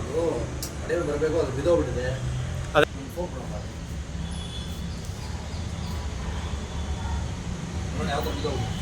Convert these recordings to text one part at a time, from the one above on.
ಅದು ಅದೇನು ಬರಬೇಕು, ಅದು ಬಿದ್ದೋಗ್ಬಿಟ್ಟಿದೆ. ಫೋನ್ ನೋಡಿ ಯಾವ್ದು ಬಿದ್ದೋಗ್ಬಿಟ್ಟು.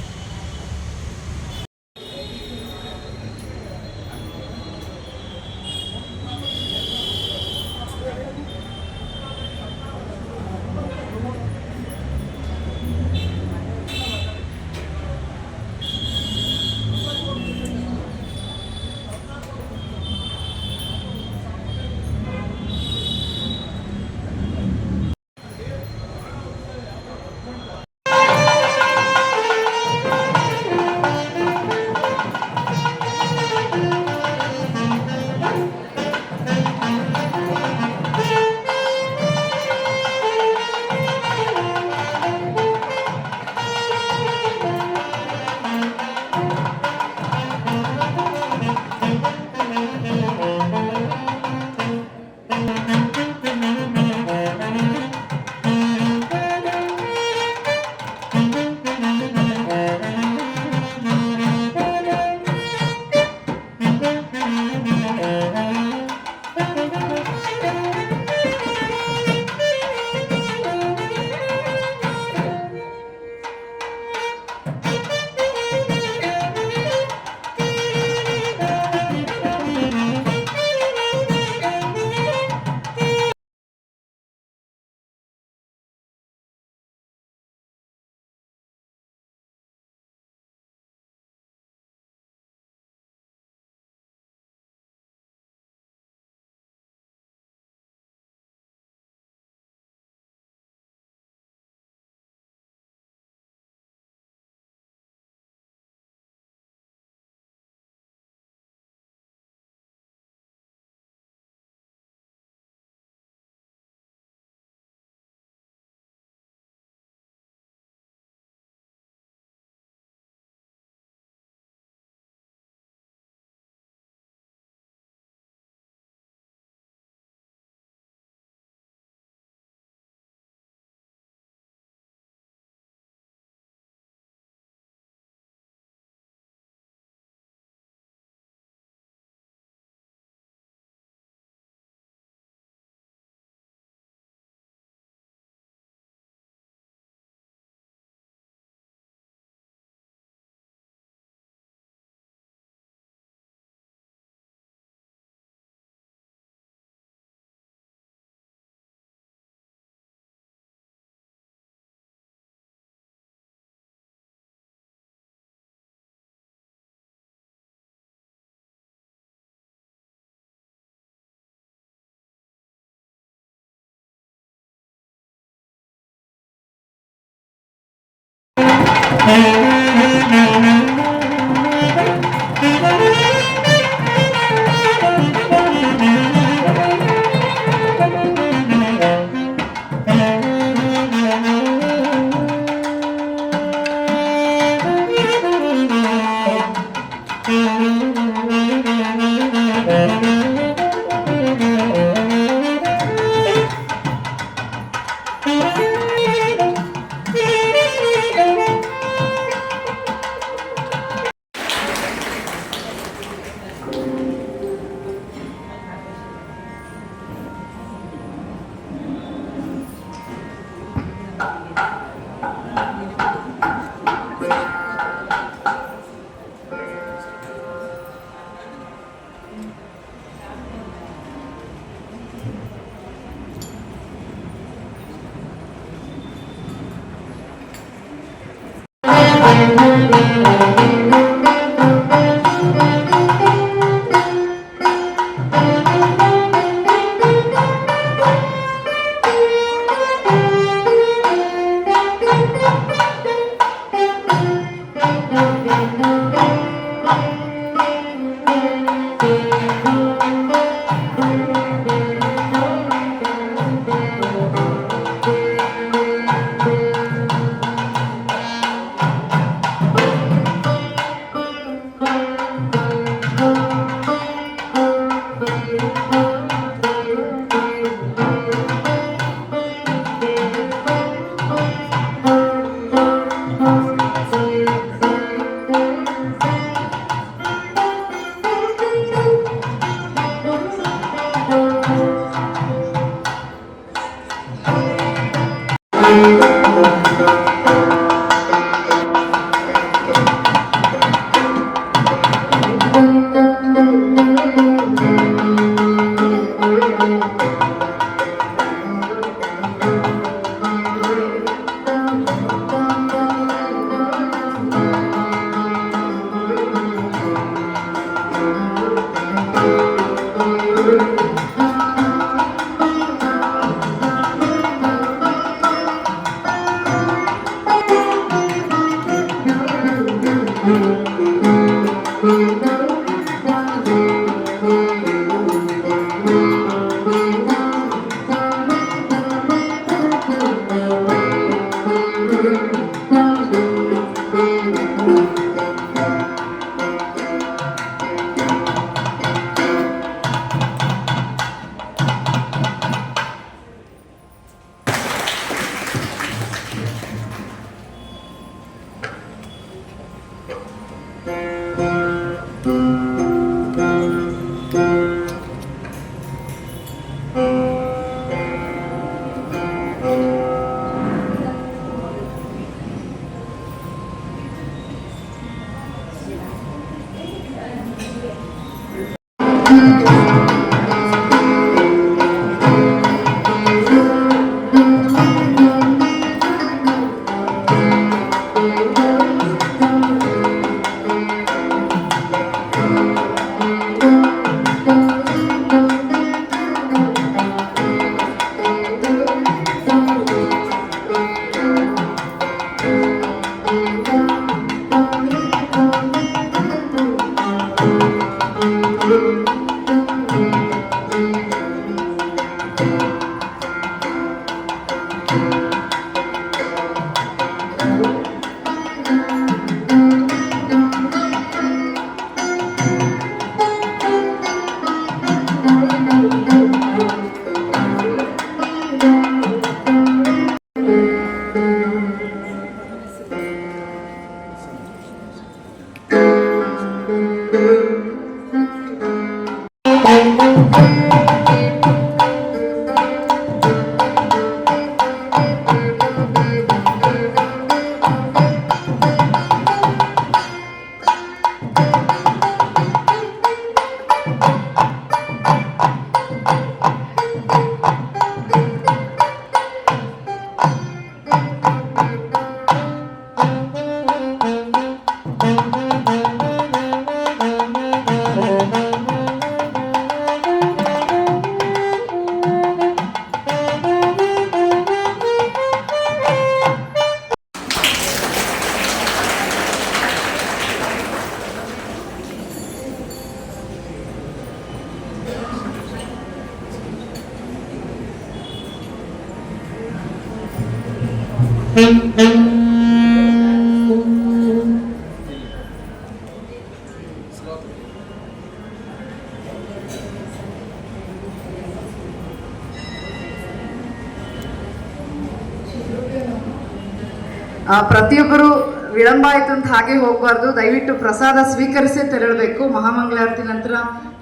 ಪ್ರತಿಯೊಬ್ಬರು ವಿಳಂಬ ಆಯಿತು ಅಂತ ಹಾಗೆ ಹೋಗಬಾರ್ದು. ದಯವಿಟ್ಟು ಪ್ರಸಾದ ಸ್ವೀಕರಿಸೇ ತೆರಳಬೇಕು. ಮಹಾಮಂಗಳಾರತಿ ನಂತರ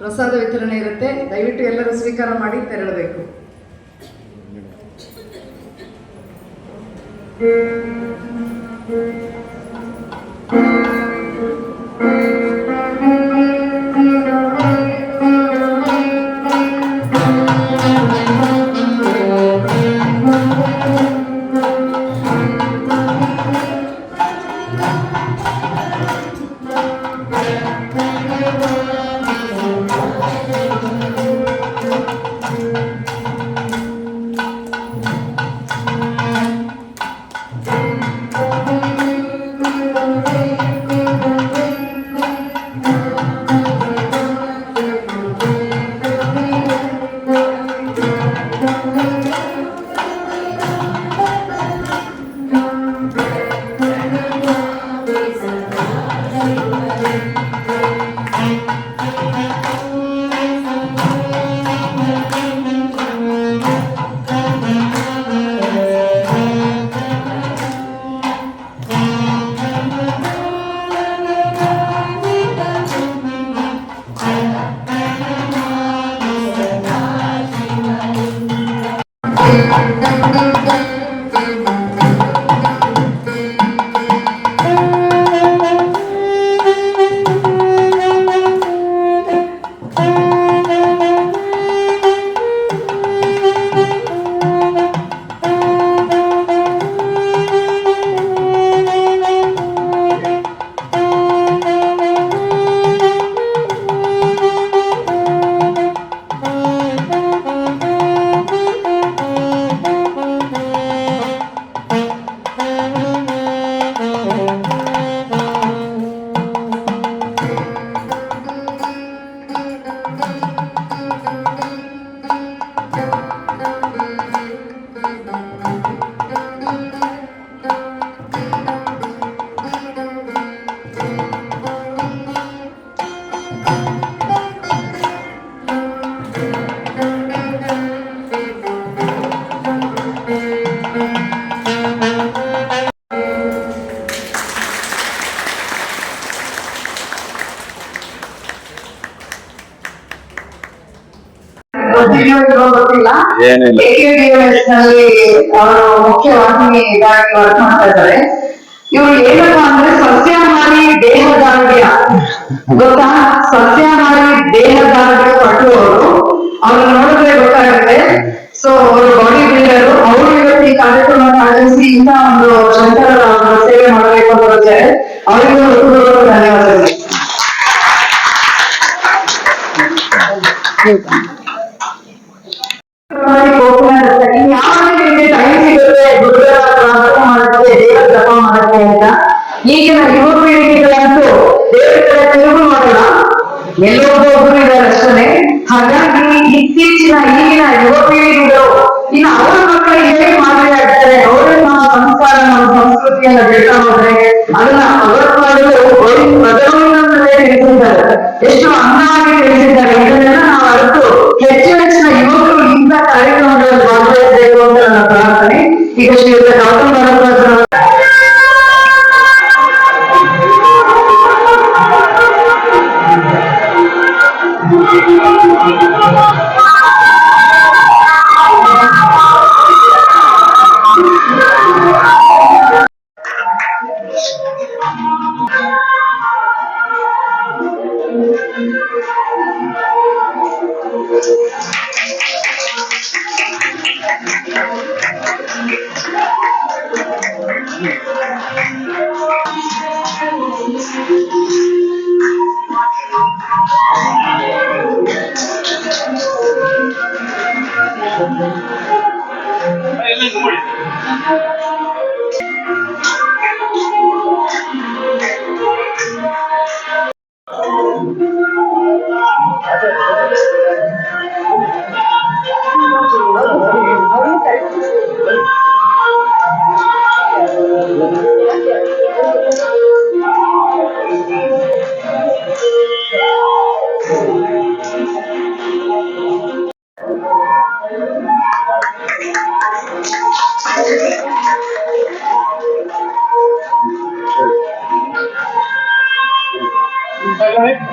ಪ್ರಸಾದ ವಿತರಣೆ ಇರುತ್ತೆ. ದಯವಿಟ್ಟು ಎಲ್ಲರೂ ಸ್ವೀಕಾರ ಮಾಡಿ ತೆರಳಬೇಕು. ಗೊತ್ತಿಲ್ಲ. AKDMS ನಲ್ಲಿ ಅವರು ಮುಖ್ಯವಾಹಿನಿಗಾಗಿ ವರ್ಕ್ ಮಾಡ್ತಾ ಇದ್ದಾರೆ. ಇವ್ರು ಏನಪ್ಪಾ ಅಂದ್ರೆ ಸಸ್ಯಾಹಾರಿ ದೇಹದಾರ್ಢ್ಯ ಗೊತ್ತಾ? ಸಸ್ಯಾಹಾರಿ ದೇಹದಾರ್ಢ್ಯ ಪಟ್ಟುವವರು ಅವ್ರು ನೋಡಿದ್ರೆ ಗೊತ್ತಾಗುತ್ತೆ. ಸೊ ಅವರು ಬಾಡಿ ಬಿಲ್ಡರ್. ಅವರು ಇವತ್ತು ಈ ಕಾರ್ಯಕ್ರಮವನ್ನು ಆಯೋಜಿಸಿ ಇಂಥ ಒಂದು ಶಂಕರ ಸೇವೆ ಮಾಡಬೇಕು ಅಂತ ಬರ್ತಾರೆ. ಅವರಿಗೂ ಧನ್ಯವಾದಗಳು. ಈಗಿನ ಯುವ ಪೀಳಿಗೆಗಳಂತೂ ಬೇರೆ ಕಡೆ ತಿರುಗು ಮಾಡಲ್ಲ, ಎಲ್ಲೊಬ್ಬೊಬ್ರು ಇದ್ದಾರೆ ಅಷ್ಟೇ. ಹಾಗಾಗಿ ಈಗಿನ ಯುವ ಪೀಳಿಗೆಗಳು ಇನ್ನು ಅವರ ಮಕ್ಕಳಿಗೆ ಹೇಗೆ ಮಾದರಿ ಆಗ್ತಾರೆ, ಅವರ ನಮ್ಮ ಸಂಸ್ಕಾರ ನಮ್ಮ ಸಂಸ್ಕೃತಿಯನ್ನ ಬೆಳ್ತಾ ಹೋದ್ರೆ ಅದನ್ನ ಅವರ ಮಾಡಲು ತಿಳಿಸಿದ್ದಾರೆ. ಎಷ್ಟು ಅಂದವಾಗಿ ತಿಳಿಸಿದ್ದಾರೆ. ಇದನ್ನೆಲ್ಲ ನಾವು ಅರಿತು ಹೆಚ್ಚಿನ ಯುವಕರು ಇಂಥ ಕಾರ್ಯಕ್ರಮಗಳಲ್ಲಿ ಭಾಗವಹಿಸಬೇಕು ಅಂತ ನನ್ನ ಪ್ರಾರ್ಥನೆ. ಈಗ ಶ್ರೀಯುತ ಗೌತಮ್ ಭರದ್ವಾಜ್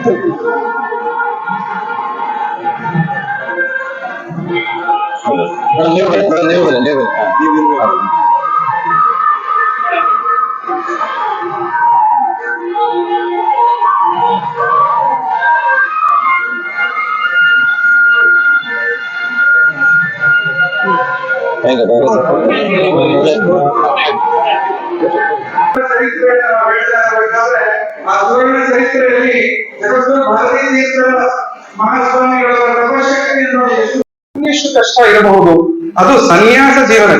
ಆ ಸುವರ್ಣ ಚರಿತ್ರೆಯಲ್ಲಿ ಜಗದ್ಗುರು ಭಾರತೀ ತೀರ್ಥ ಮಹಾಸ್ವಾಮಿಗಳವರ ತಪಶಕ್ತಿಯನ್ನು ಎಷ್ಟು ಕಷ್ಟ ಇರಬಹುದು. ಅದು ಸನ್ಯಾಸ ಜೀವನ.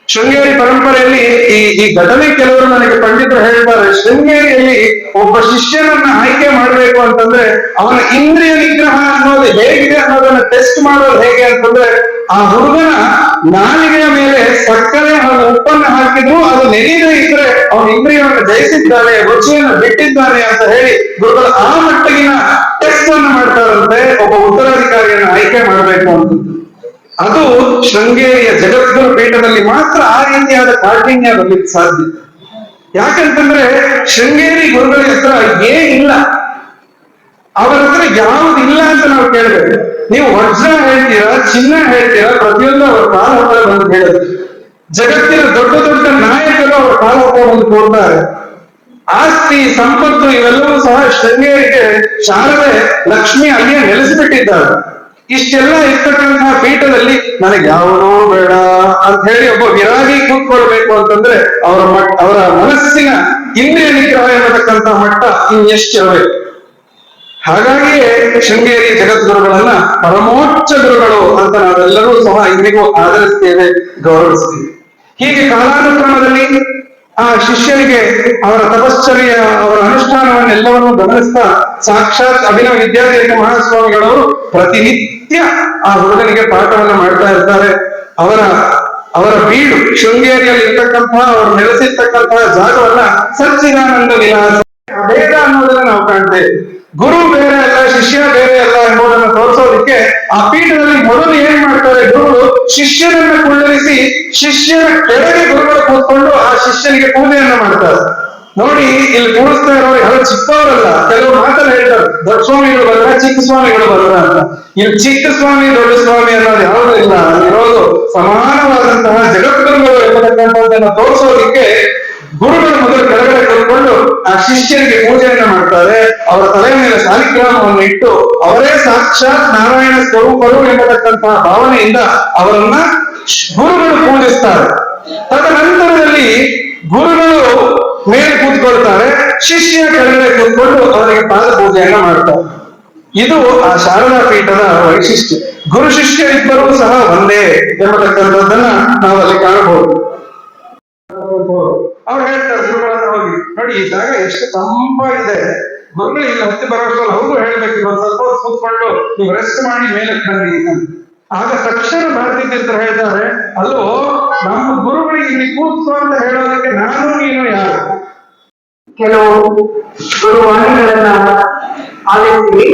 ಶೃಂಗೇರಿ ಪರಂಪರೆಯಲ್ಲಿ ಈ ಘಟನೆ ಕೆಲವರು ನನಗೆ ಪಂಡಿತರು ಹೇಳ್ತಾರೆ. ಶೃಂಗೇರಿಯಲ್ಲಿ ಒಬ್ಬ ಶಿಷ್ಯನನ್ನ ಆಯ್ಕೆ ಮಾಡಬೇಕು ಅಂತಂದ್ರೆ ಅವನ ಇಂದ್ರಿಯ ನಿಗ್ರಹ ಅನ್ನೋದು ಹೇಗಿದೆ ಅನ್ನೋದನ್ನ ಟೆಸ್ಟ್ ಮಾಡೋದು ಹೇಗೆ ಅಂತಂದ್ರೆ, ಆ ಹುಡುಗನ ನಾಲಿಗೆಯ ಮೇಲೆ ಸಕ್ಕರೆ ಹಾಗೂ ಉಪ್ಪನ್ನು ಹಾಕಿದ್ರು ಅದು ನೆನೆಯದೇ ಇದ್ರೆ ಅವನ ಇಂದ್ರಿಯವನ್ನು ಜಯಿಸಿದ್ದಾನೆ, ರುಚಿಯನ್ನು ಬಿಟ್ಟಿದ್ದಾನೆ ಅಂತ ಹೇಳಿ ಗುರುಗಳು ಆ ಮಟ್ಟಿಗಿನ ಟೆಸ್ಟ್ ಅನ್ನು ಮಾಡ್ತಾರಂತೆ ಒಬ್ಬ ಉತ್ತರಾಧಿಕಾರಿಯನ್ನು ಆಯ್ಕೆ ಮಾಡಬೇಕು ಅಂತ. ಅದು ಶೃಂಗೇರಿಯ ಜಗದ್ಗುರು ಪೀಠದಲ್ಲಿ ಮಾತ್ರ ಆ ರೀತಿಯಾದ ಕಾಠಿಣ್ಯ ಬರ್ಲಿಕ್ಕೆ ಸಾಧ್ಯ. ಯಾಕಂತಂದ್ರೆ ಶೃಂಗೇರಿ ಗುರುಗಳ ಹತ್ರ ಏನಿಲ್ಲ, ಅವರ ಹತ್ರ ಯಾವುದಿಲ್ಲ ಅಂತ ನಾವು ಕೇಳ್ಬೇಕು. ನೀವು ವಜ್ರ ಹೇಳ್ತೀರಾ, ಚಿನ್ನ ಹೇಳ್ತೀರಾ, ಪ್ರತಿಯೊಂದು ಅವರ ಕಾಲ ಹತ್ರ ಬಂದು ಹೇಳುದು. ಜಗತ್ತಿನ ದೊಡ್ಡ ದೊಡ್ಡ ನಾಯಕರು ಅವರ ಕಾಲ ಹತ್ರ ಬಂದು ಕೊಡ್ತಾರೆ. ಆಸ್ತಿ ಸಂಪತ್ತು ಇವೆಲ್ಲವೂ ಸಹ ಶೃಂಗೇರಿಗೆ ಶಾರದೆ ಲಕ್ಷ್ಮಿ ಅಲ್ಲಿಯೇ ನೆಲೆಸಿಬಿಟ್ಟಿದ್ದಾರೆ. ಇಷ್ಟೆಲ್ಲ ಇರ್ತಕ್ಕಂತಹ ಪೀಠದಲ್ಲಿ ನನಗೆ ಯಾವುದೂ ಬೇಡ ಅಂತ ಹೇಳಿ ಒಬ್ಬ ವಿರಾಗಿ ಕೂತ್ಕೊಳ್ಬೇಕು ಅಂತಂದ್ರೆ ಅವರ ಮನಸ್ಸಿನ ಇಂದ್ರಿಯ ನಿಗ್ರಹ ಎನ್ನತಕ್ಕಂತಹ ಮಟ್ಟ ಇನ್ನೆಷ್ಟಿರಬೇಕು. ಹಾಗಾಗಿಯೇ ಶೃಂಗೇರಿ ಜಗದ್ಗುರುಗಳನ್ನ ಪರಮೋಚ್ಚ ಗುರುಗಳು ಅಂತ ನಾವೆಲ್ಲರೂ ಸಹ ಇಂದಿಗೂ ಆದರಿಸ್ತೇವೆ, ಗೌರವಿಸ್ತೇವೆ. ಹೀಗೆ ಕಾಲಾನುಕ್ರಮದಲ್ಲಿ ಆ ಶಿಷ್ಯನಿಗೆ ಅವರ ತಪಶ್ಚರ್ಯ, ಅವರ ಅನುಷ್ಠಾನವನ್ನೆಲ್ಲವನ್ನು ಗಮನಿಸ್ತಾ ಸಾಕ್ಷಾತ್ ಅಭಿನವ ವಿದ್ಯಾಧೀಶ ಮಹಾಸ್ವಾಮಿಗಳವರು ಪ್ರತಿನಿತ್ಯ ಆ ಹುಡುಗನಿಗೆ ಪಾಠವನ್ನು ಮಾಡ್ತಾ ಇರ್ತಾರೆ. ಅವರ ಬೀಡು ಶೃಂಗೇರಿಯಲ್ಲಿ ಇರ್ತಕ್ಕಂತಹ ಅವರು ನೆಲೆಸಿರ್ತಕ್ಕಂತಹ ಜಾಗವನ್ನ ಸಚ್ಚಿದಾನಂದ ವಿಲಾಸ ಭೇದ ಅನ್ನೋದನ್ನ ನಾವು ಕಾಣ್ತೇವೆ. ಗುರು ಬೇರೆ ಅಲ್ಲ, ಶಿಷ್ಯ ಬೇರೆ ಅಲ್ಲ ಎಂಬುದನ್ನು ತೋರಿಸೋದಕ್ಕೆ ಆ ಪೀಠದಲ್ಲಿ ಮೊದಲು ಏನ್ ಮಾಡ್ತಾರೆ, ಗುರುಗಳು ಶಿಷ್ಯನನ್ನ ಕುಳ್ಳಿರಿಸಿ ಶಿಷ್ಯನ ಕೆಳಗೆ ಗುರುಗಳು ಕೂತ್ಕೊಂಡು ಆ ಶಿಷ್ಯನಿಗೆ ಪೂಜೆಯನ್ನ ಮಾಡ್ತಾರೆ. ನೋಡಿ, ಇಲ್ಲಿ ಕೂರಿಸ್ತಾ ಇರೋರು ಯಾರು ಚಿಕ್ಕವರಲ್ಲ. ಕೆಲವರು ಮಾತನ್ನು ಹೇಳ್ತಾರೆ, ದೊಡ್ಡ ಸ್ವಾಮಿಗಳು ಬರ, ಚಿಕ್ಕ ಸ್ವಾಮಿಗಳು ಬರ ಅಂತ. ಇಲ್ಲಿ ಚಿಕ್ಕ ಸ್ವಾಮಿ ದೊಡ್ಡ ಸ್ವಾಮಿ ಅನ್ನೋದು ಯಾವುದೂ ಇಲ್ಲ. ಇರೋದು ಸಮಾನವಾದಂತಹ ಜಗದ್ಗುರುಗಳು ಎಂಬತಕ್ಕಂಥದ್ದನ್ನು ತೋರಿಸೋದಕ್ಕೆ ಗುರುಗಳು ಮೊದಲು ಕೆಳಗಡೆ ಕೂತ್ಕೊಂಡು ಆ ಶಿಷ್ಯರಿಗೆ ಪೂಜೆಯನ್ನ ಮಾಡ್ತಾರೆ. ಅವರ ತಲೆಯ ಮೇಲೆ ಸಾಲಿಗ್ರಾಮವನ್ನು ಇಟ್ಟು ಅವರೇ ಸಾಕ್ಷಾತ್ ನಾರಾಯಣ ಸ್ವರೂಪರು ಎಂಬತಕ್ಕಂತಹ ಭಾವನೆಯಿಂದ ಅವರನ್ನ ಗುರುಗಳು ಪೂಜಿಸ್ತಾರೆ. ತದನಂತರದಲ್ಲಿ ಗುರುಗಳು ಮೇಲೆ ಕೂತ್ಕೊಳ್ತಾರೆ, ಶಿಷ್ಯ ಕೆಳಗಡೆ ಕೂತ್ಕೊಂಡು ಅವರಿಗೆ ಪಾದ ಪೂಜೆಯನ್ನ ಮಾಡ್ತಾರೆ. ಇದು ಆ ಶಾರದಾ ಪೀಠದ ವೈಶಿಷ್ಟ್ಯ. ಗುರು ಶಿಷ್ಯ ಇಬ್ಬರೂ ಸಹ ಒಂದೇ ಎಂಬತಕ್ಕಂಥದ್ದನ್ನ ನಾವಲ್ಲಿ ಕಾಣಬಹುದು. ಅವ್ರು ಹೇಳ್ತಾರೆ ಗುರುಗಳನ್ನ ಹೋಗಿ, ನೋಡಿ ಈ ಜಾಗ ಎಷ್ಟು ತಂಪಾಗಿದೆ, ಗುರುಗಳು ಇಲ್ಲಿ ಹತ್ತಿ ಬರೋಷ್ಟರಲ್ಲಿ ಅವ್ರಿಗೂ ಹೇಳ್ಬೇಕು, ಒಂದು ಸ್ವಲ್ಪ ಹೊತ್ತು ಕೂತ್ಕೊಂಡು ನೀವು ರೆಸ್ಟ್ ಮಾಡಿ ಮೇಲೆ ಬನ್ನಿ ಅಂತ. ಆಗ ತಕ್ಷಣ ಭಾರತೀ ತೀರ್ಥರು ಹೇಳ್ತಾರೆ, ಅಲ್ಲೋ ನಮ್ಮ ಗುರುಗಳಿಗೆ ಇಲ್ಲಿ ಕೂತ್ಕೋ ಅಂತ ಹೇಳೋದಕ್ಕೆ ನಾನು ನೀನು ಯಾರು? ಕೆಲವು ಗುರುವಾಣಿಗಳನ್ನ ಆಲಿಸಿ.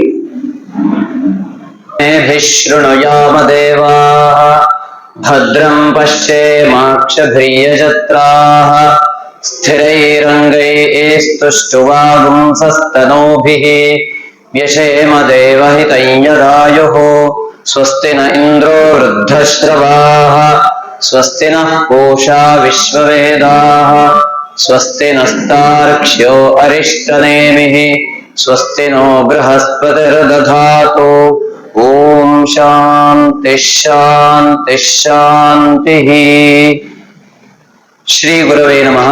ಶೃಣುಯಾಮ ದೇವಾಃ ಭದ್ರಂ ಪಶ್ಯೇಮಾಕ್ಷಭಿರ್ಯಜತ್ರಾಃ ಸ್ಥಿರೈರಂಗೈಸ್ತುಷ್ಟುವಾಗುಂಸಸ್ತನೂಭಿಃ ವ್ಯಶೇಮ ದೇವಹಿತಂ ಯದಾಯುಃ ಸ್ವಸ್ತಿ ನ ಇಂದ್ರೋ ವೃದ್ಧಶ್ರವಾಃ ಸ್ವಸ್ತಿ ನಃ ಪೂಷಾ ವಿಶ್ವವೇದಾಃ ಸ್ವಸ್ತಿ ನಸ್ತಾರ್ಕ್ಷ್ಯೋ ಅರಿಷ್ಟನೇಮಿಃ ಸ್ವಸ್ತಿ ನೋ ಬೃಹಸ್ಪತಿರ್ದಧಾತು. ಓಂ ಶಾಂತಿ ಶಾಂತಿ ಶಾಂತಿ. ಶ್ರೀ ಗುರವೇ ನಮಃ.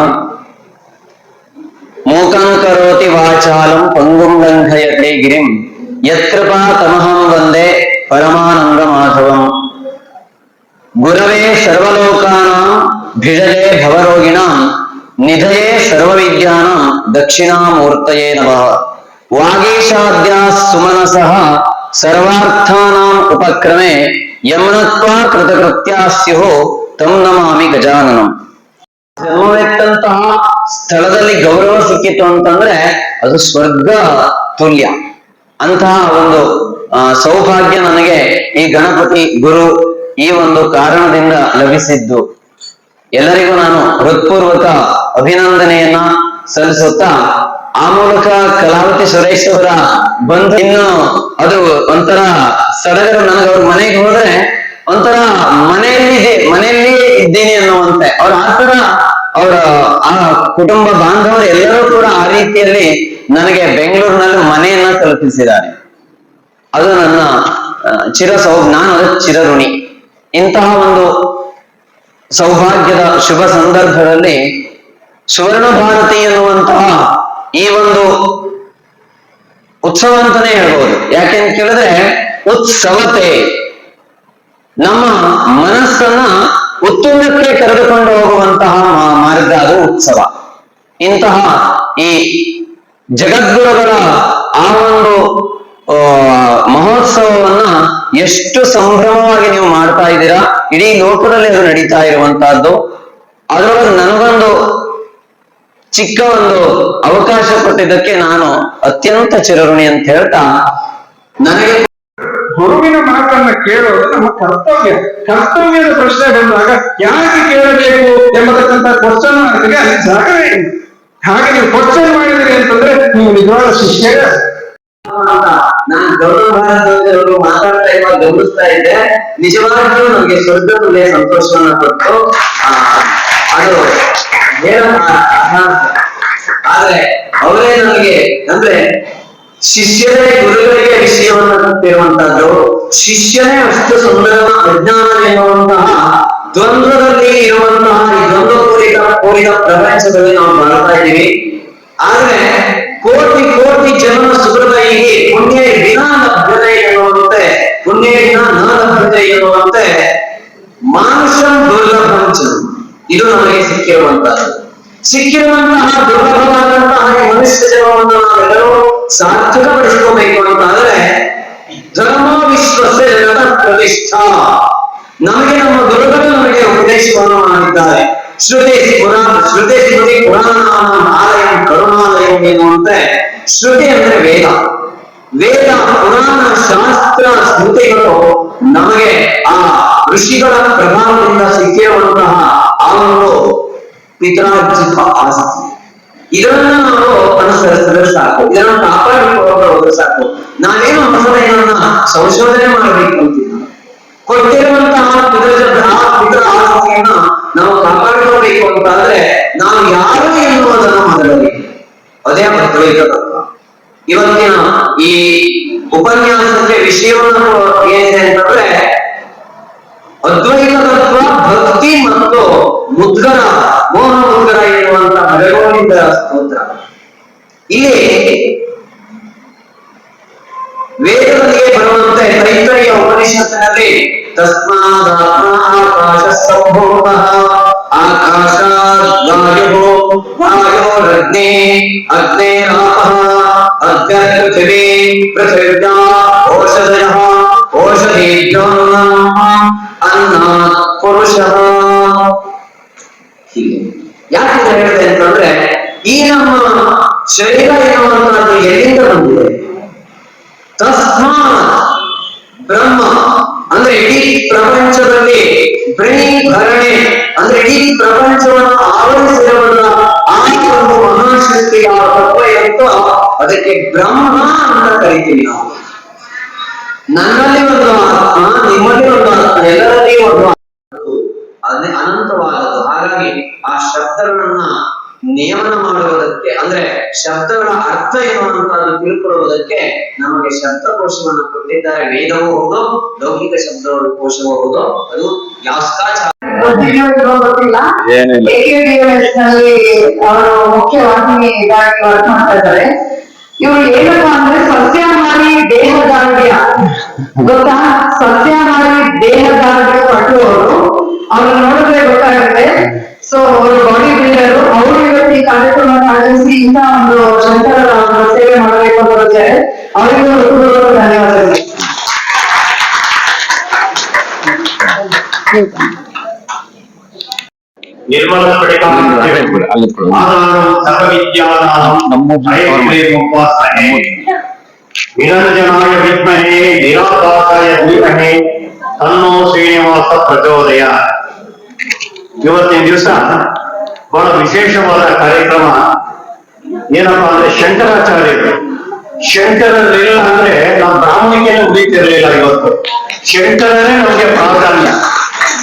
ಮೂಕಂ ಕರೋತಿ ವಾಚಾಲಂ ಪಂಗುಂ ಲಂಘಯತೆ ಗಿರಿಂ ಯತ್ಕೃಪಾತಮಹಂ ವಂದೇ ಪರಮಾನಂದ ಮಾಧವಂ. ಗುರವೇ ಸರ್ವಲೋಕಾನಾಂ ಭಿಷಜೇ ಭವರೋಗಿಣಾಂ ನಿಧಯೇ ಸರ್ವವಿದ್ಯಾನಾಂ ದಕ್ಷಿಣಾಮೂರ್ತಯೇ ನಮಃ. ವಾಗೀಶಾದ್ಯಾಃ ಸುಮನಸಃ ಸರ್ವಾರ್ಥಾನಾಂ ಉಪಕ್ರಮೆ ಯಮ್ನತ್ವಾ ಕೃತಕೃತ್ಯಾಃ ಸ್ಯುಃ ತಂ ನಮಾಮಿ ಗಜಾನನಂ. ಜನ್ಮವೆತ್ತಂತಹ ಸ್ಥಳದಲ್ಲಿ ಗೌರವ ಸಿಕ್ಕಿತು ಅಂತಂದ್ರೆ ಅದು ಸ್ವರ್ಗ ತುಲ್ಯ. ಅಂತಹ ಒಂದು ಸೌಭಾಗ್ಯ ನನಗೆ ಈ ಗಣಪತಿ ಗುರು ಈ ಒಂದು ಕಾರಣದಿಂದ ಲಭಿಸಿದ್ದು. ಎಲ್ಲರಿಗೂ ನಾನು ಹೃತ್ಪೂರ್ವಕ ಅಭಿನಂದನೆಯನ್ನ ಸಲ್ಲಿಸುತ್ತಾ ಆ ಮೂಲಕ ಕಲಾವತಿ ಸುರೇಶ್ ಅವರ ಬಂಧು ಇನ್ನು ಅದು ಒಂಥರ ಸಡಗರ. ನನಗೆ ಅವ್ರ ಮನೆಗೆ ಹೋದ್ರೆ ಒಂಥರ ಮನೆಯಲ್ಲಿ ಇದ್ದೀನಿ ಅನ್ನುವಂತೆ ಅವ್ರ ಆತರ ಅವರ ಆ ಕುಟುಂಬ ಬಾಂಧವರು ಎಲ್ಲರೂ ಕೂಡ ಆ ರೀತಿಯಲ್ಲಿ ನನಗೆ ಬೆಂಗಳೂರಿನಲ್ಲಿ ಮನೆಯನ್ನ ತಲುಪಿಸಿದ್ದಾರೆ. ಅದು ನನ್ನ ನಾನು ಅದಕ್ಕೆ ಚಿರಋಣಿ. ಇಂತಹ ಒಂದು ಸೌಭಾಗ್ಯದ ಶುಭ ಸಂದರ್ಭದಲ್ಲಿ ಸುವರ್ಣ ಭಾರತಿ ಎನ್ನುವಂತಹ ಈ ಒಂದು ಉತ್ಸವ ಅಂತಾನೆ ಹೇಳ್ಬೋದು. ಯಾಕೆಂತ ಕೇಳಿದ್ರೆ ಉತ್ಸವತೆ, ನಮ್ಮ ಮನಸ್ಸನ್ನ ಉತ್ತುಂಗಕ್ಕೆ ಕರೆದುಕೊಂಡು ಹೋಗುವಂತಹ ಮಾರ್ಗ ಅದು ಉತ್ಸವ. ಇಂತಹ ಈ ಜಗದ್ಗುರುಗಳ ಆ ಒಂದು ಮಹೋತ್ಸವವನ್ನ ಎಷ್ಟು ಸಂಭ್ರಮವಾಗಿ ನೀವು ಮಾಡ್ತಾ ಇದ್ದೀರಾ. ಇಡೀ ಲೋಕದಲ್ಲಿ ಅದು ನಡೀತಾ ಇರುವಂತಹದ್ದು. ಅದರೊಳಗೆ ನನಗೊಂದು ಚಿಕ್ಕ ಒಂದು ಅವಕಾಶ ಕೊಟ್ಟಿದ್ದಕ್ಕೆ ನಾನು ಅತ್ಯಂತ ಚಿರಋಣಿ ಅಂತ ಹೇಳ್ತಾ, ನನಗೆ ಗುರುವಿನ ಮಾತನ್ನ ಕೇಳೋದು ನಮ್ಮ ಕರ್ತವ್ಯದ ಪ್ರಶ್ನೆ ಬಂದಾಗ ಯಾಕೆ ಕೇಳಬೇಕು ಎಂಬತಕ್ಕಂಥ ಕ್ವಶನ್ ನನಗೆ ಅಲ್ಲಿ ಜಾಗವೇ ಇಲ್ಲ. ಹಾಗೆ ನೀವು ಕ್ವಶನ್ ಮಾಡಿದಿರಿ ಅಂತಂದ್ರೆ ನೀವು ನಿಜವಾದ ಶಿಷ್ಯ. ನಾನು ಗೌರವ ಭಾರತದವರು ಮಾತಾಡ್ತಾ ಇರುವಾಗ ಗಮನಿಸ್ತಾ ಇದ್ದೆ. ನಿಜವಾಗಿಯೂ ನನಗೆ ಸ್ವರ್ಗದಲ್ಲೇ ಸಂತೋಷವನ್ನ ಕೊಟ್ಟು ಅದು ಆದ್ರೆ ಅವರೇ ನನಗೆ ಅಂದ್ರೆ ಶಿಷ್ಯರೇ ಗುರುಗಳಿಗೆ ವಿಷಯವನ್ನ ಕೊಟ್ಟಿರುವಂತಹದ್ದು, ಶಿಷ್ಯನೇ ಅಷ್ಟು ಸುಂದರ ಅಜ್ಞಾನ ಎನ್ನುವಂತಹ ದ್ವಂದ್ವದಲ್ಲಿ ಇರುವಂತಹ ಈ ದ್ವಂದ್ವ ಕೂಡಿದ ಪ್ರಪಂಚದಲ್ಲಿ ನಾವು ಬಾಳ್ತಾ ಇದ್ದೀವಿ. ಆದ್ರೆ ಕೋಟಿ ಜನ ಸುಹೃದಯಿಗೆ ಪುಣ್ಯ ವಿನಾ ಲಭ್ಯತೆ ಎನ್ನುವಂತೆ, ಪುಣ್ಯ ವಿನಾ ನ ಲಭ್ಯತೆ ಎನ್ನುವಂತೆ ಮಾನುಷಂ ದುರ್ಲಭಂಚ, ಇದು ನಮಗೆ ಸಿಕ್ಕಿರುವಂತಹ ದುರ್ಲಭವಾದಂತಹ ಮನುಷ್ಯ ಜನ್ಮವನ್ನು ನಾವೆಲ್ಲರೂ ಸಾರ್ಥಕಪಡಿಸಿಕೋಬೇಕು ಅಂತಾದ್ರೆ ಧರ್ಮ ವಿಶ್ವಸೆ ಜಗತ ಪ್ರತಿಷ್ಠಾ, ನಮಗೆ ನಮ್ಮ ಗುರುಗಳು ನಮಗೆ ಉಪದೇಶವನ್ನು ಮಾಡಿದ್ದಾರೆ. ಶ್ರುತಿ ಸ್ಮೃತಿ ಪುರಾಣ ಆಲಯ ಕರುಣಾಲಯ ಎನ್ನುವಂತೆ, ಶ್ರುತಿ ಅಂದ್ರೆ ವೇದ ಪುರಾಣ ಶಾಸ್ತ್ರ ಸ್ಮೃತಿಗಳು ನಮಗೆ ಆ ಋಷಿಗಳ ಪ್ರಭಾವದಿಂದ ಸಿಕ್ಕಿರುವಂತಹ ಆ ಒಂದು ಪಿತ್ರಾರ್ಜಿತ ಆಸ್ತಿ. ಇದನ್ನ ನಾವು ಅನುಸರಿಸಿದ್ರೆ ಸಾಕು, ಇದನ್ನು ಕಾಪಾಡಿಕೊಳ್ಳೋದು ಸಾಕು. ನಾವೇನು ಹೊಸದನ್ನ ಸಂಶೋಧನೆ ಮಾಡಬೇಕು ಅಂತಿಲ್ಲ. ಕೊಟ್ಟಿರುವಂತಹ ಪಿತೃ ಆಸ್ತಿಯನ್ನ ನಾವು ಕಾಪಾಡಿಕೊಳ್ಳಬೇಕು ಅಂತಾದ್ರೆ ನಾವು ಯಾರು ಎನ್ನುವುದನ್ನು ಮೊದಲಲ್ಲಿ ಅದೇ ಅದ್ವೈತ ತತ್ವ. ಇವತ್ತಿನ ಈ ಉಪನ್ಯಾಸಕ್ಕೆ ವಿಷಯವನ್ನು ಏನಿದೆ ಅಂತಂದ್ರೆ ಅದ್ವೈತ ತತ್ವ, ಭಕ್ತಿ ಮತ್ತು ಮುದ್ಗರ, ಮೋಹ ಮುದ್ಗರ ಎನ್ನುವಂತ ಭಗವಂತ ಸ್ತೋತ್ರ. ಇಲ್ಲಿ ವೇದಗಳಿಗೆ ಬರುವಂತೆ ತೈತ್ರೇಯ ಉಪನಿಷತ್ತಿನಲ್ಲಿ ತಸ್ಮಾದಾಕಾಶ ಸಂಭೂತಃ ಆಕಾಶಾದ್ವಾಯೋ ವಾಯೋರಗ್ನೇ ಅಗ್ನೇರಾಪಃ ಅಗ್ನಿಪೃಥಿವೀ ಪೃಥಿವ್ಯಾ ಓಷಧಯಃ ಓಷಧೀಭ್ಯೋನ್ನಃ ಅನ್ನಾತ್ ಪುರುಷಃ. ಹೀಗೆ ಯಾಕೆ ಹೇಳಿದೆ ಅಂತಂದ್ರೆ ಈ ನಮ್ಮ ಶರೀರ ಎನ್ನುವಂತಹದ್ದು ಎಲ್ಲಿಂದ ಬಂದಿದೆ? ತಸ್ಮಾತ್ ಬ್ರಹ್ಮ ಅಂದ್ರೆ ಇಡೀ ಪ್ರಪಂಚದಲ್ಲಿ ಭರಣೆ ಅಂದ್ರೆ ಇಡೀ ಪ್ರಪಂಚವನ್ನು ಆವರಿಸಿರುವಂತ ಆ ಒಂದು ಮಹಾಶಕ್ತಿ ಯಾವ ತತ್ವ ಇರುತ್ತೋ ಅದಕ್ಕೆ ಬ್ರಹ್ಮ ಅಂತ ಕರಿತೀವಿ ನಾವು. ನನ್ನಲ್ಲಿ ಒಂದು ಆತ್ಮ, ನಿಮ್ಮಲ್ಲಿ ಒಂದು ಆತ್ಮ, ಎಲ್ಲರಲ್ಲಿ ಒಂದು ಅದೇ ಅನಂತವಾದದ್ದು. ಹಾಗಾಗಿ ಆ ಶಬ್ದಗಳನ್ನ ನಿಯಮನ ಮಾಡುವುದಕ್ಕೆ ಅಂದ್ರೆ ಶಬ್ದಗಳ ಅರ್ಥ ಏನು ಅಂತ ತಿಳ್ಕೊಳ್ಳುವುದಕ್ಕೆ ನಮಗೆ ಶಬ್ದಕೋಶವನ್ನು ಕೊಟ್ಟಿದ್ದಾರೆ. ವೇದವೂ ಹೌದು, ಲೌಕಿಕ ಶಬ್ದಕೋಶವೂ ಹೌದು. ಅದು ಗೊತ್ತಿಲ್ಲ. ಅವರು ಮುಖ್ಯವಾಗಿ ವರ್ಕ್ ಮಾಡ್ತಾ ಇದ್ದಾರೆ. ಇವ್ರು ಏನಪ್ಪಾ ಅಂದ್ರೆ ಸಸ್ಯಾಹಾರಿ ದೇಹದಾರ್ಢ್ಯ ಗೊತ್ತಾ? ಸಸ್ಯಾಹಾರಿ ದೇಹದಾರ್ಢ್ಯ ಪಟ್ಟುವವರು ಅವ್ರನ್ನ ನೋಡಿದ್ರೆ ಗೊತ್ತಾಗುತ್ತೆ. ಸೊ ಅವರು ಬಾಡಿ ಬಿಲ್ಡರು, ಅವರು ಇವತ್ತು ಈ ಕಾರ್ಯಕ್ರಮವನ್ನು ಆಯೋಜಿಸಿ ಇಂಥ ಒಂದು ಶಂಕರರ ಸೇವೆ ಮಾಡಬೇಕು ಅಂತ ಬರ್ತಾರೆ. ಅವರಿಗೂ ಧನ್ಯವಾದಗಳು. ನಿರ್ಮಲ ನಿರಂಜನಾಯ ವಿದ್ಮಹೇ ನಿರಾಕಾಶಾಯ ಧೀಮಹಿ ತನ್ನೋ ಶ್ರೀನಿವಾಸ ಪ್ರಚೋದಯ. ಇವತ್ತಿನ ದಿವಸ ಬಹಳ ವಿಶೇಷವಾದ ಕಾರ್ಯಕ್ರಮ. ಏನಪ್ಪಾ ಅಂದ್ರೆ ಶಂಕರಾಚಾರ್ಯರು. ಶಂಕರರಿಲ್ಲ ಅಂದ್ರೆ ನಾವು ಬ್ರಾಹ್ಮಣಿಕೆನೇ ಉಳಿತಿರ್ಲಿಲ್ಲ ಇವತ್ತು. ಶಂಕರರೇ ನಮ್ಗೆ ಪ್ರಾಧಾನ್ಯ.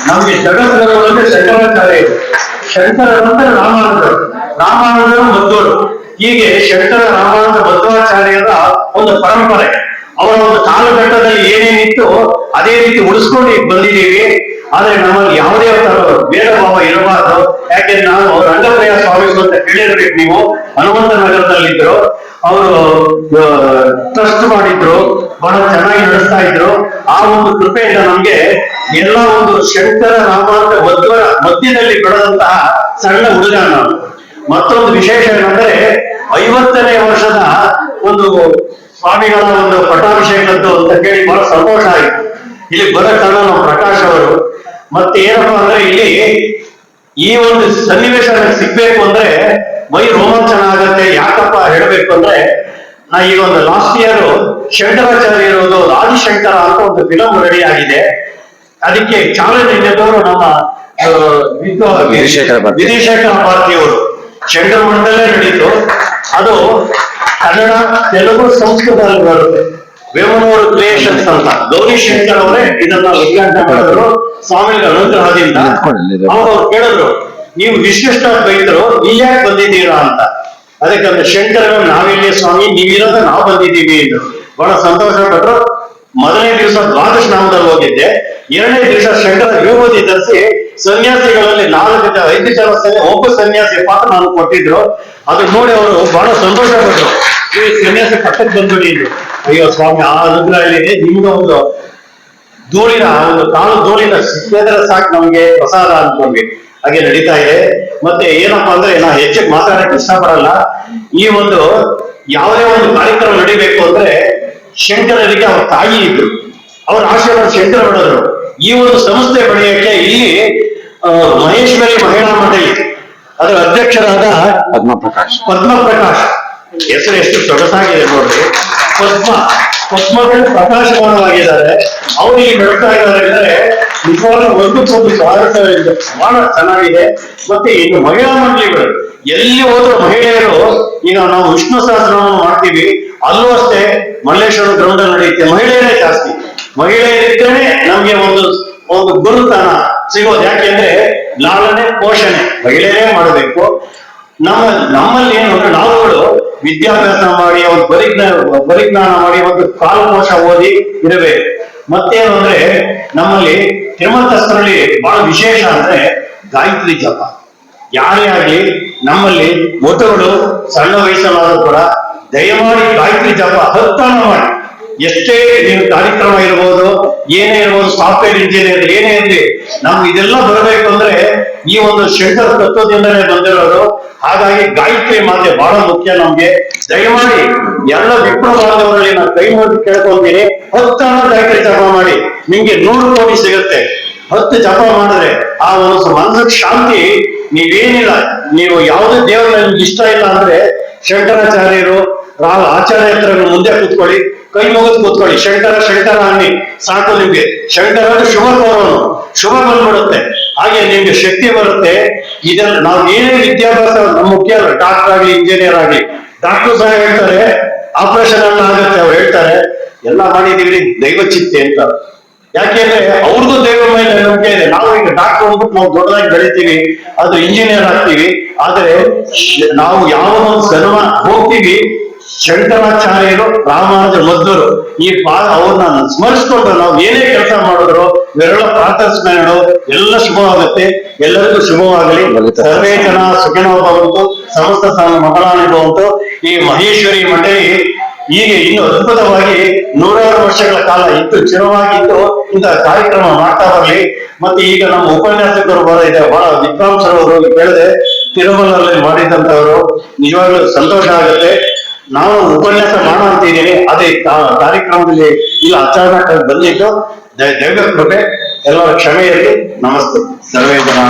ನಮ್ಗೆ ಜಗದ್ಗುರುಗಳು ಶಂಕರಾಚಾರ್ಯರು, ಶಂಕರ ನಂತರ ರಾಮಾನುಜರು, ರಾಮಾನುಜರು ಮಧ್ವರು. ಹೀಗೆ ಶಂಕರ ರಾಮಾನುಜ ಮಧ್ವಾಚಾರ್ಯರ ಒಂದು ಪರಂಪರೆ. ಅವರ ಒಂದು ಕಾಲಘಟ್ಟದಲ್ಲಿ ಏನೇನಿತ್ತು ಅದೇ ರೀತಿ ಉಳಿಸ್ಕೊಂಡು ಬಂದಿದ್ದೀವಿ. ಆದ್ರೆ ನಮ್ಮಲ್ಲಿ ಯಾವುದೇ ತರ ಭೇದ ಭಾವ ಇರಬಾರ್ದು. ಯಾಕೆಂದ್ರೆ ನಾನು ಅವ್ರ ರಂಗಪ್ರಿಯ ಸ್ವಾಮಿಗಳು ಅಂತ ಕೇಳಿರ್ಬೇಕು ನೀವು. ಹನುಮಂತ ನಗರದಲ್ಲಿದ್ರು, ಅವರು ಟ್ರಸ್ಟ್ ಮಾಡಿದ್ರು, ಬಹಳ ಚೆನ್ನಾಗಿ ನಡೆಸ್ತಾ ಇದ್ರು. ಆ ಒಂದು ಕೃಪೆಯಿಂದ ನಮ್ಗೆ ಎಲ್ಲ ಒಂದು ಶಂಕರ ರಾಮಾನುಜ ಮಧ್ವರ ಮಧ್ಯದಲ್ಲಿ ಬೆಳೆದಂತಹ ಸಣ್ಣ ಹುಡುಗ ನಾನು. ಮತ್ತೊಂದು ವಿಶೇಷ ಏನಂದ್ರೆ 50ನೇ ವರ್ಷದ ಒಂದು ಸ್ವಾಮಿಗಳ ಒಂದು ಪಟ್ಟಾಭಿಷೇಕದ್ದು ಅಂತ ಕೇಳಿ ಬಹಳ ಸಂತೋಷ ಆಯಿತು. ಇಲ್ಲಿ ಬರೋ ಕಾರಣ ನಮ್ಮ ಪ್ರಕಾಶ್ ಅವರು. ಮತ್ತೆ ಏನಪ್ಪಾ ಅಂದ್ರೆ ಇಲ್ಲಿ ಈ ಒಂದು ಸನ್ನಿವೇಶ ಸಿಗ್ಬೇಕು ಅಂದ್ರೆ ಮೈ ರೋಮಾಂಚನ ಆಗತ್ತೆ. ಯಾಕಪ್ಪ ಹೇಳ್ಬೇಕು ಅಂದ್ರೆ ನಾ ಈಗ ಒಂದು ಲಾಸ್ಟ್ ಇಯರ್ ಶಂಕರಾಚಾರ್ಯ ಇರೋದು ಆದಿಶಂಕರ ಅಂತ ಒಂದು ಫಿಲಂ ರೆಡಿ ಆಗಿದೆ. ಅದಕ್ಕೆ ಚಾಲನೆ ನೀಡಿದವರು ನಮ್ಮ ವಿಧಿಶೇಖರ ಭಾರತಿಯವರು. ಶಂಕರ ಮಂಡಲೇ ನಡೀತು. ಅದು ಕನ್ನಡ, ತೆಲುಗು, ಸಂಸ್ಕೃತದಲ್ಲಿ ಬರುತ್ತೆ. ವೇಮನೂರು ಕ್ರಿಯೇಷನ್ಸ್ ಅಂತ ಗೌರಿ ಶಂಕರ್ ಅವರೇ ಇದನ್ನ ಉದ್ಘಾಟನೆ ಮಾಡಿದ್ರು ಸ್ವಾಮಿಗಳ ಅನುಗ್ರಹದಿಂದ. ಅವ್ರು ಕೇಳಿದ್ರು, ನೀವು ವಿಶಿಷ್ಟ ಬೈದರು ಇಲ್ಯಾಕೆ ಬಂದಿದ್ದೀರಾ ಅಂತ. ಅದಕ್ಕೆ ಶಂಕರ ನಾವಿಲ್ಲಿ ಸ್ವಾಮಿ, ನೀವಿರೋದ ನಾವು ಬಂದಿದ್ದೀವಿ ಎಂದು ಬಹಳ ಸಂತೋಷ ಪಟ್ರು. ಮೊದಲನೇ ದಿವಸ ದ್ವಾದಶ ನಾಮದಲ್ಲಿ ಹೋಗಿದ್ದೆ. 2ನೇ ದಿವಸ ಶಂಕರ ವಿಭೂತಿ ಧರಿಸಿ ಸನ್ಯಾಸಿಗಳಲ್ಲಿ 4-5 ಜನ ಒಬ್ಬ ಸನ್ಯಾಸಿ ಪಾತ್ರ ನಾನು ಕೊಟ್ಟಿದ್ರು. ಅದು ನೋಡಿ ಅವರು ಬಹಳ ಸಂತೋಷ ಪಟ್ರು. ಈ ಸನ್ಯಾಸಿ ಪಟ್ಟಕ್ಕೆ ಬಂದ್ಬಿಟ್ಟಿದ್ರು. ಅಯ್ಯೋ ಸ್ವಾಮಿ, ಆ ಅನುಗ್ರಹ ಇದೆ. ನಿಮ್ಗೆ ಒಂದು ಧೂಳಿನ ಒಂದು ಕಾಲು ಧೂಳಿನ ಸಿಕ್ಕಿದ್ರೆ ಸಾಕು ನಮ್ಗೆ ಪ್ರಸಾದ ಅನ್ಕೊಂಡ್ವಿ. ಹಾಗೆ ನಡೀತಾ ಇದೆ. ಮತ್ತೆ ಏನಪ್ಪಾ ಅಂದ್ರೆ ನಾ ಹೆಚ್ಚಿಗೆ ಮಾತಾಡಕ್ಕೆ ಇಷ್ಟಪಡಲ್ಲ. ಈ ಒಂದು ಯಾವುದೇ ಒಂದು ಕಾರ್ಯಕ್ರಮ ನಡಿಬೇಕು ಅಂದ್ರೆ ಶಂಕರರಿಗೆ ಅವ್ರ ತಾಯಿ ಇದ್ರು, ಅವ್ರ ಆಶೀರ್ವಾದ ಶಂಕರ ಮಾಡಿದ್ರು. ಈ ಒಂದು ಸಂಸ್ಥೆ ಬೆಳೆಯಕ್ಕೆ ಇಲ್ಲಿ ಮಹೇಶ್ವರಿ ಮಹಿಳಾ ಮಂಡಳಿ ಅದರ ಅಧ್ಯಕ್ಷರಾದ ಪದ್ಮಪ್ರಕಾಶ್ ಹೆಸರು ಎಷ್ಟು ಸೊಗಸಾಗಿದೆ ನೋಡ್ರಿ. ಪದ್ಮಗಳು ಪ್ರಕಾಶಮಾನವಾಗಿದ್ದಾರೆ. ಅವ್ರು ಈಗ ನಡ್ತಾ ಇದ್ದಾರೆ ಅಂದ್ರೆ ನಿಜವಾಗ್ಲೂ ಒಂದಕ್ಕೊಂದು ಸ್ವಾಗತ ಬಹಳ ಚೆನ್ನಾಗಿದೆ. ಮತ್ತೆ ಇನ್ನು ಮಹಿಳಾ ಮಂಡಳಿಗಳು ಎಲ್ಲಿ ಹೋದ್ರು ಮಹಿಳೆಯರು, ಈಗ ನಾವು ವಿಷ್ಣು ಸಹಸ್ರನಾಮ ಮಾಡ್ತೀವಿ, ಅಲ್ಲೂ ಅಷ್ಟೇ ಮಲ್ಲೇಶ್ವರ ಗ್ರೌಂಡ್ ಅಲ್ಲಿ ನಡೆಯುತ್ತೆ. ಮಹಿಳೆಯರೇ ಜಾಸ್ತಿ. ಮಹಿಳೆಯರಿದ್ದೇನೆ ನಮ್ಗೆ ಒಂದು ಗುರುತನ ಸಿಗೋದು. ಯಾಕೆಂದ್ರೆ ಲಾಲನೆ ಪೋಷಣೆ ಮಹಿಳೆಯರೇ ಮಾಡಬೇಕು. ನಮ್ಮಲ್ಲಿ ಏನು ಅಂದ್ರೆ ನಾವುಗಳು ವಿದ್ಯಾಭ್ಯಾಸ ಮಾಡಿ ಒಂದು ಪರಿಜ್ಞಾನ ಮಾಡಿ ಒಂದು ಕಾಲಕೋಶ ಓದಿ ಇರಬೇಕು. ಮತ್ತೇನು ಅಂದ್ರೆ ನಮ್ಮಲ್ಲಿ ತಿರುಮಲಸ್ಥರಲ್ಲಿ ಬಹಳ ವಿಶೇಷ ಅಂದ್ರೆ ಗಾಯತ್ರಿ ಜಪ. ಯಾರೇ ಆಗ್ಲಿ ನಮ್ಮಲ್ಲಿ ಮೊದಲು ಸಣ್ಣ ವಯಸ್ಸಲ್ಲಾದ್ರೂ ಕೂಡ ದಯಮಾಡಿ ಗಾಯತ್ರಿ ಜಪ 10 ಮಾಡಿ. ಎಷ್ಟೇ ನೀವು ಕಾರ್ಯಕ್ರಮ ಇರ್ಬೋದು, ಏನೇ ಇರ್ಬೋದು, ಸಾಫ್ಟ್ವೇರ್ ಇಂಜಿನಿಯರ್ ಏನೇ ಇರಲಿ, ನಮ್ಗೆ ಇದೆಲ್ಲ ಬರಬೇಕು ಅಂದ್ರೆ ಈ ಒಂದು ಶಂಕರ ತತ್ವದಿಂದಲೇ ಬಂದಿರೋದು. ಹಾಗಾಗಿ ಗಾಯತ್ರಿ ಮಾತೆ ಬಹಳ ಮುಖ್ಯ ನಮ್ಗೆ. ದಯಮಾಡಿ ಎಲ್ಲ ವಿಪ್ರ ಬಾಂಧವರಲ್ಲಿ ನಾನು ಕೈ ಮುಗಿದು ಕೇಳ್ಕೊಂತೀನಿ, 10 ಗಾಯತ್ರಿ ಜಪ ಮಾಡಿ. ನಿಮ್ಗೆ 100 ಕೋಟಿ ಸಿಗುತ್ತೆ. 10 ಜಪ ಮಾಡಿದ್ರೆ ಆ ಒಂದು ಮನಸ್ಸಿಗೆ ಶಾಂತಿ. ನೀವೇನಿಲ್ಲ, ನೀವು ಯಾವುದೇ ದೇವರ ನಿಮ್ಗೆ ಇಷ್ಟ ಇಲ್ಲ ಅಂದ್ರೆ ಶಂಕರಾಚಾರ್ಯರು ಆಚಾರ್ಯ ಹತ್ರ ಮುಂದೆ ಕೂತ್ಕೊಳ್ಳಿ, ಕೈ ಮುಗಿದು ಕೂತ್ಕೊಳ್ಳಿ, ಶಂಕರ ಅನ್ನಿ ಸಾಕು. ನಿಮ್ಗೆ ಶಂಕರ ಶುಭ ಕೋರೋನು, ಶುಭ ಬಂದ್ಬಿಡುತ್ತೆ. ಹಾಗೆ ನಿಮ್ಗೆ ಶಕ್ತಿ ಬರುತ್ತೆ. ಇದನ್ನ ನಾವು ಏನೇ ವಿದ್ಯಾಭ್ಯಾಸ ಮುಖ್ಯ ಅಲ್ಲ, ಡಾಕ್ಟರ್ ಆಗ್ಲಿ ಇಂಜಿನಿಯರ್ ಆಗ್ಲಿ. ಡಾಕ್ಟರ್ ಸಹ ಹೇಳ್ತಾರೆ ಆಪರೇಷನ್ ಎಲ್ಲ ಆಗುತ್ತೆ, ಅವ್ರು ಹೇಳ್ತಾರೆ ಎಲ್ಲ ಮಾಡಿದೀವಿ ದೈವ ಚಿತ್ತೆ ಅಂತ. ಯಾಕೆಂದ್ರೆ ಅವ್ರದ್ದು ದೈವ ಮೇಲೆ ನಂಬಿಕೆ ಇದೆ. ನಾವು ಈಗ ಡಾಕ್ಟರ್ ಅಂದ್ಬಿಟ್ಟು ನಾವು ದೊಡ್ಡದಾಗಿ ಬೆಳಿತೀವಿ, ಅದು ಇಂಜಿನಿಯರ್ ಆಗ್ತೀವಿ. ಆದ್ರೆ ನಾವು ಯಾವ ಒಂದು ಸನ್ಮ ಹೋಗ್ತೀವಿ, ಶಂಕರಾಚಾರ್ಯರು ರಾಮಾನುಜ ಮಧ್ವರು ಈ ಅವ್ರನ್ನ ಸ್ಮರಿಸ್ಕೊಂಡು ನಾವು ಏನೇ ಕೆಲಸ ಮಾಡಿದ್ರು ಇವೆಲ್ಲ ಪ್ರಾರ್ಥಿಸ್ಕೊಂಡು ಎಲ್ಲ ಶುಭವಾಗುತ್ತೆ. ಎಲ್ಲರಿಗೂ ಶುಭವಾಗಲಿ. ಸರ್ವೇ ಜನ ಸುಖಿನೋ ಭವಂತು, ಸಮಸ್ತ ಮಂಗಳಾನಿ ಭವಂತು. ಈ ಮಹೇಶ್ವರಿ ಮಂಡಳಿ ಹೀಗೆ ಇನ್ನು ಅದ್ಭುತವಾಗಿ 100 ವರ್ಷಗಳ ಕಾಲ ಇದ್ದು ಚಿರವಾಗಿದ್ದು ಇಂತಹ ಕಾರ್ಯಕ್ರಮ ಮಾಡ್ತಾ ಬರಲಿ. ಮತ್ತೆ ಈಗ ನಮ್ಮ ಉಪನ್ಯಾಸಕರು ಬಹಳ ವಿದ್ವಾಂಸರವರು ಕೇಳಿದೆ, ತಿರುಮಲದಲ್ಲಿ ಮಾಡಿದಂತವರು. ನಿಜವಾಗ್ಲೂ ಸಂತೋಷ ಆಗುತ್ತೆ. ನಾವು ಉಪನ್ಯಾಸ ಮಾಡೋ ಅಂತಿದ್ದೀನಿ, ಅದೇ ಕಾರ್ಯಕ್ರಮದಲ್ಲಿ ಇಲ್ಲ ಅಚಾನಕ್ ಬಂದಿದ್ದು. ದೈವ ಕೃಪೆ, ಎಲ್ಲರ ಕ್ಷಮೆ ಇರಲಿ. ನಮಸ್ತೆ. ಸರ್ವೇ ಜನ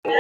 Thank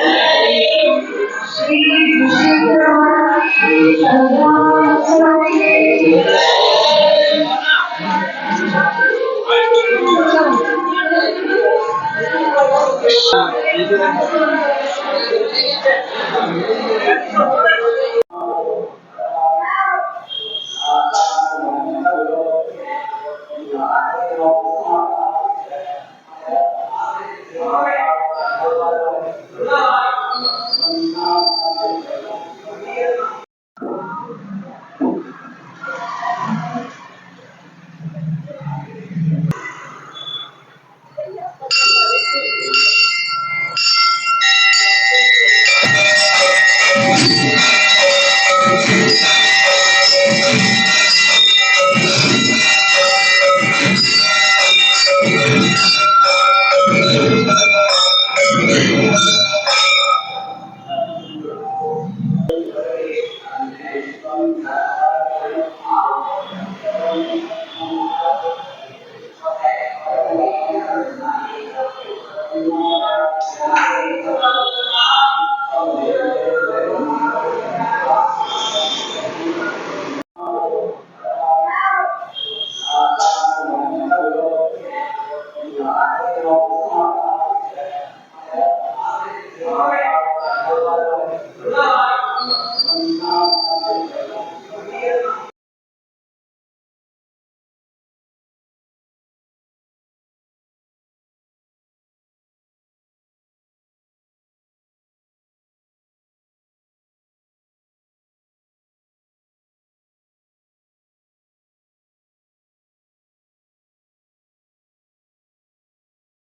you.